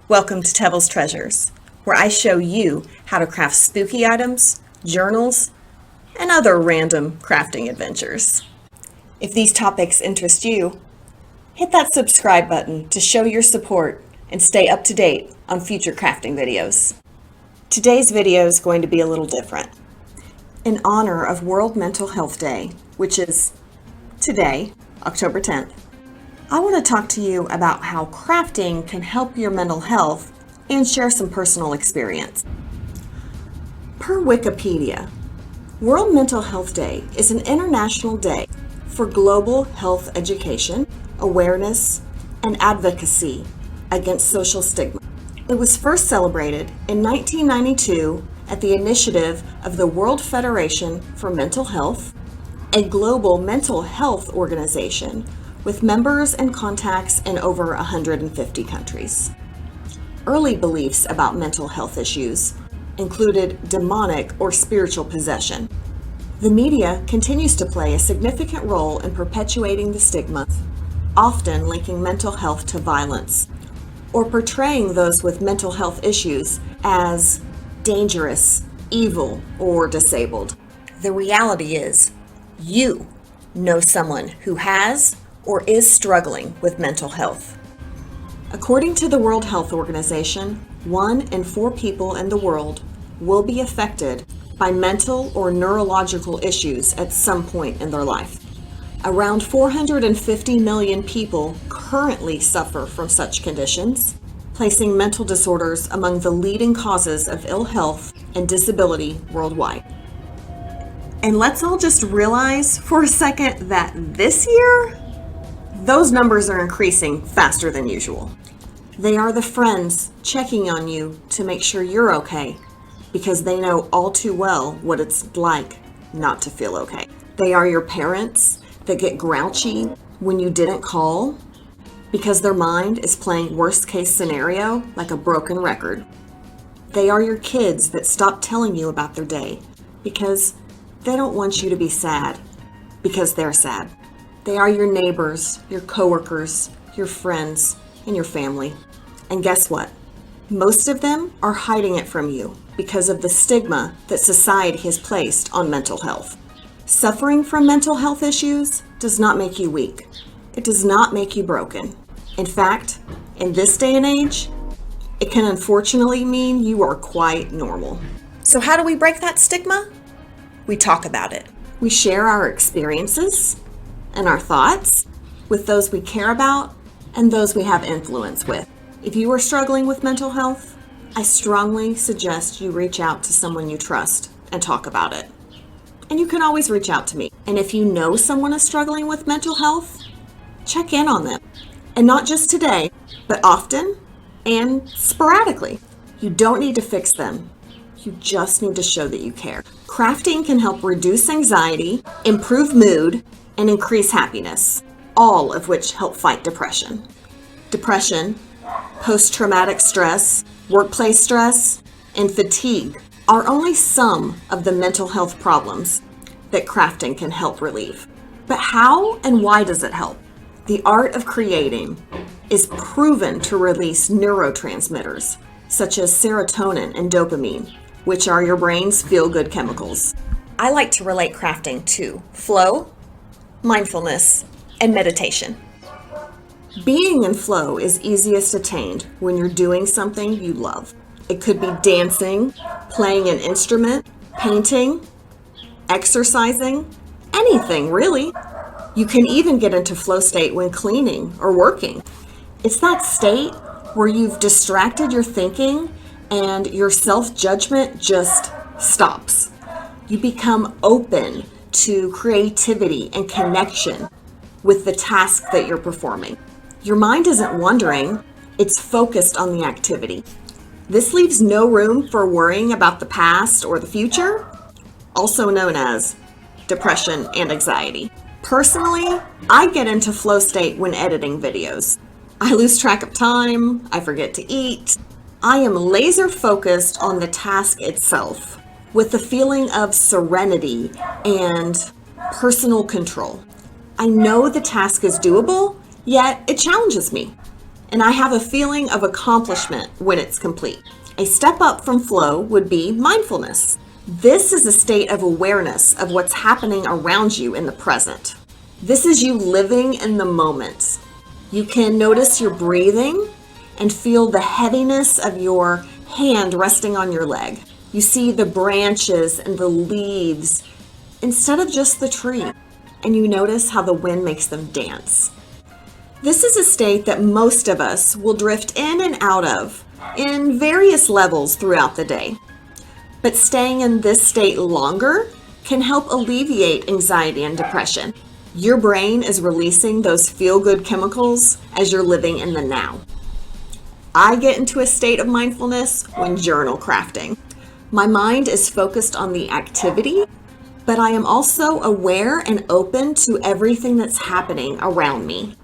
Welcome to Teville's Treasures, where I show you how to craft spooky items, journals, and other random crafting adventures. If these topics interest you, hit that subscribe button to show your support and stay up to date on future crafting videos. Today's video is going to be a little different. In honor of World Mental Health Day, which is today, October 10th, I want to talk to you about how crafting can help your mental health and share some personal experience. Per Wikipedia, World Mental Health Day is an international day for global health education, awareness, and advocacy against social stigma. It was first celebrated in 1992 at the initiative of the World Federation for Mental Health, a global mental health organization with members and contacts in over 150 countries. Early beliefs about mental health issues included demonic or spiritual possession. The media continues to play a significant role in perpetuating the stigma, often linking mental health to violence, or portraying those with mental health issues as dangerous, evil, or disabled. The reality is, you know someone who has or is struggling with mental health. According to the World Health Organization, 1 in 4 people in the world will be affected by mental or neurological issues at some point in their life. Around 450 million people currently suffer from such conditions, placing mental disorders among the leading causes of ill health and disability worldwide. And let's all just realize for a second that this year, those numbers are increasing faster than usual. They are the friends checking on you to make sure you're okay, because they know all too well what it's like not to feel okay. They are your parents that get grouchy when you didn't call because their mind is playing worst case scenario like a broken record. They are your kids that stop telling you about their day because they don't want you to be sad because they're sad. They are your neighbors, your coworkers, your friends, and your family. And guess what? Most of them are hiding it from you because of the stigma that society has placed on mental health. Suffering from mental health issues does not make you weak. It does not make you broken. In fact, in this day and age, it can unfortunately mean you are quite normal. So how do we break that stigma? We talk about it. We share our experiences and our thoughts with those we care about and those we have influence with. If you are struggling with mental health, I strongly suggest you reach out to someone you trust and talk about it. And you can always reach out to me. And if you know someone is struggling with mental health, check in on them. And not just today, but often and sporadically. You don't need to fix them. You just need to show that you care. Crafting can help reduce anxiety, improve mood, and increase happiness, all of which help fight depression. Depression, post-traumatic stress, workplace stress, and fatigue are only some of the mental health problems that crafting can help relieve. But how and why does it help? The art of creating is proven to release neurotransmitters such as serotonin and dopamine, which are your brain's feel-good chemicals. I like to relate crafting to flow, mindfulness, and meditation. Being in flow is easiest attained when you're doing something you love. It could be dancing, playing an instrument, painting, exercising, anything really. You can even get into flow state when cleaning or working. It's that state where you've distracted your thinking and your self-judgment just stops. You become open to creativity and connection with the task that you're performing. Your mind isn't wandering, it's focused on the activity. This leaves no room for worrying about the past or the future, also known as depression and anxiety. Personally, I get into flow state when editing videos. I lose track of time, I forget to eat. I am laser focused on the task itself with the feeling of serenity and personal control. I know the task is doable, yet it challenges me. and I have a feeling of accomplishment when it's complete. A step up from flow would be mindfulness. This is a state of awareness of what's happening around you in the present. This is you living in the moment. You can notice your breathing and feel the heaviness of your hand resting on your leg. You see the branches and the leaves instead of just the tree, and you notice how the wind makes them dance. This is a state that most of us will drift in and out of in various levels throughout the day. But staying in this state longer can help alleviate anxiety and depression. Your brain is releasing those feel-good chemicals as you're living in the now. I get into a state of mindfulness when journal crafting. My mind is focused on the activity, but I am also aware and open to everything that's happening around me.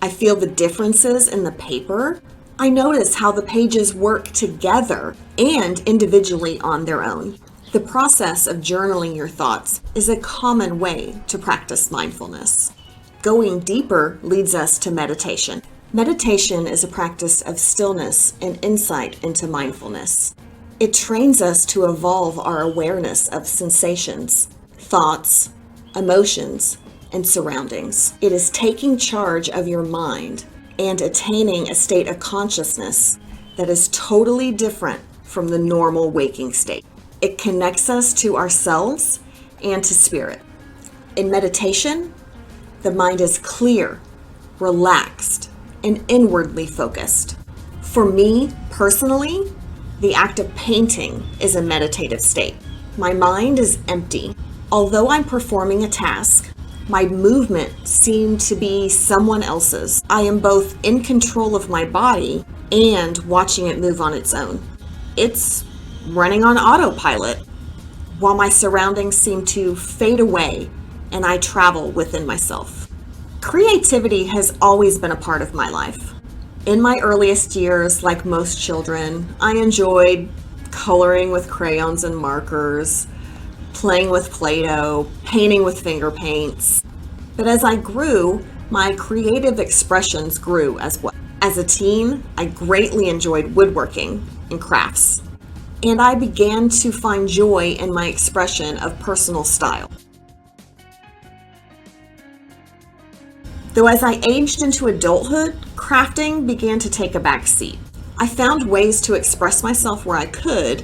I feel the differences in the paper. I notice how the pages work together and individually on their own. The process of journaling your thoughts is a common way to practice mindfulness. Going deeper leads us to meditation. Meditation is a practice of stillness and insight into mindfulness. It trains us to evolve our awareness of sensations, thoughts, emotions, and surroundings. It is taking charge of your mind and attaining a state of consciousness that is totally different from the normal waking state. It connects us to ourselves and to spirit. In meditation, the mind is clear, relaxed, and inwardly focused. For me, personally, the act of painting is a meditative state. My mind is empty. Although I'm performing a task, my movement seemed to be someone else's. I am both in control of my body and watching it move on its own. It's running on autopilot, while my surroundings seem to fade away and I travel within myself. Creativity has always been a part of my life. In my earliest years, like most children, I enjoyed coloring with crayons and markers, playing with Play-Doh, painting with finger paints. But as I grew, my creative expressions grew as well. As a teen, I greatly enjoyed woodworking and crafts, and I began to find joy in my expression of personal style. Though as I aged into adulthood, crafting began to take a back seat. I found ways to express myself where I could,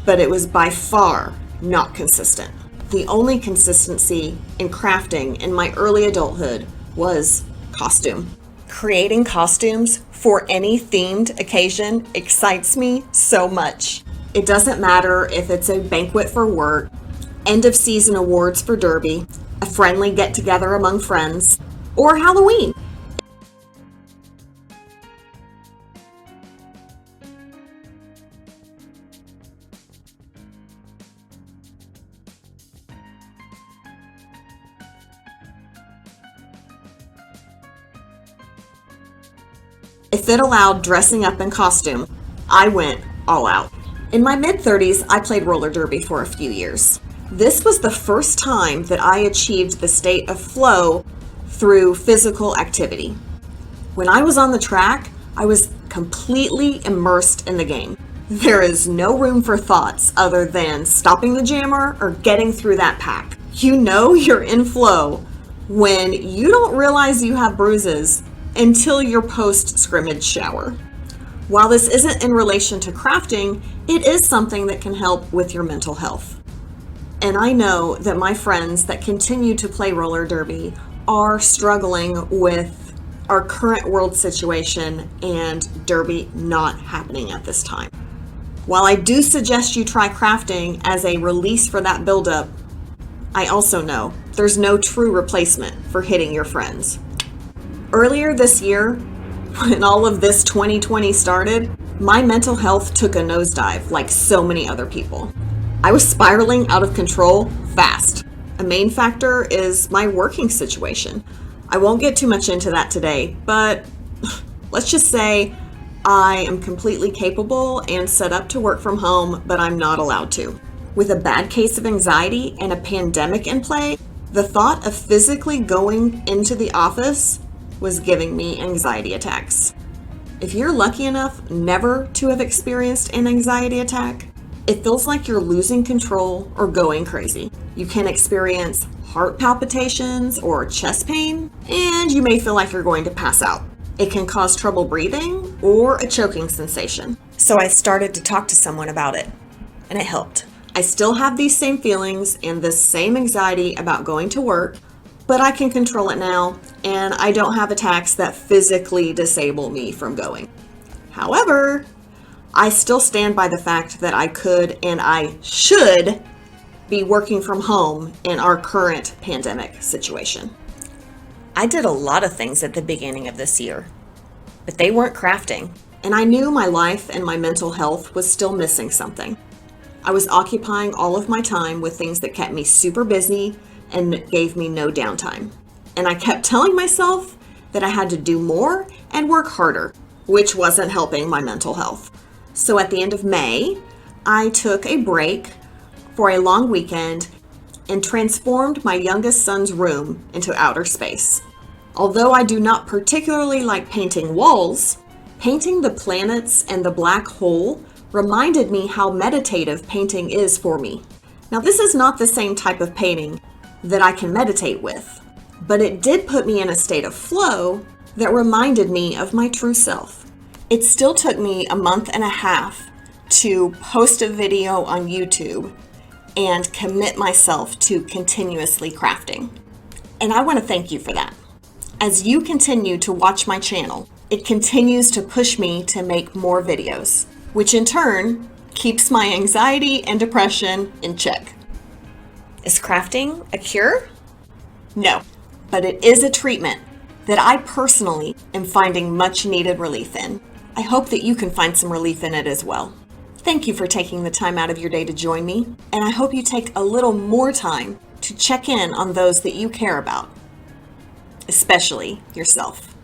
but it was by far not consistent. The only consistency in crafting in my early adulthood was costume. Creating costumes for any themed occasion excites me so much. It doesn't matter if it's a banquet for work, end of season awards for Derby, a friendly get-together among friends, or Halloween. If it allowed dressing up in costume, I went all out. In my mid-30s, I played roller derby for a few years. This was the first time that I achieved the state of flow through physical activity. When I was on the track, I was completely immersed in the game. There is no room for thoughts other than stopping the jammer or getting through that pack. You know you're in flow when you don't realize you have bruises until your post-scrimmage shower. While this isn't in relation to crafting, it is something that can help with your mental health. And I know that my friends that continue to play roller derby are struggling with our current world situation and derby not happening at this time. While I do suggest you try crafting as a release for that buildup, I also know there's no true replacement for hitting your friends. Earlier this year, when all of this 2020 started, my mental health took a nosedive like so many other people. I was spiraling out of control fast. A main factor is my working situation. I won't get too much into that today, but let's just say I am completely capable and set up to work from home, but I'm not allowed to. With a bad case of anxiety and a pandemic in play, the thought of physically going into the office was giving me anxiety attacks. If you're lucky enough never to have experienced an anxiety attack, it feels like you're losing control or going crazy. You can experience heart palpitations or chest pain, and you may feel like you're going to pass out. It can cause trouble breathing or a choking sensation. So I started to talk to someone about it, and it helped. I still have these same feelings and the same anxiety about going to work, but I can control it now, and I don't have attacks that physically disable me from going. However, I still stand by the fact that I could and I should be working from home in our current pandemic situation. I did a lot of things at the beginning of this year, but they weren't crafting, and I knew my life and my mental health was still missing something. I was occupying all of my time with things that kept me super busy and gave me no downtime. And I kept telling myself that I had to do more and work harder, which wasn't helping my mental health. So at the end of May, I took a break for a long weekend and transformed my youngest son's room into outer space. Although I do not particularly like painting walls, painting the planets and the black hole reminded me how meditative painting is for me. Now, this is not the same type of painting that I can meditate with, but it did put me in a state of flow that reminded me of my true self. It still took me a month and a half to post a video on YouTube and commit myself to continuously crafting. And I want to thank you for that. As you continue to watch my channel, it continues to push me to make more videos, which in turn keeps my anxiety and depression in check. Is crafting a cure? No, but it is a treatment that I personally am finding much needed relief in. I hope that you can find some relief in it as well. Thank you for taking the time out of your day to join me, and I hope you take a little more time to check in on those that you care about, especially yourself.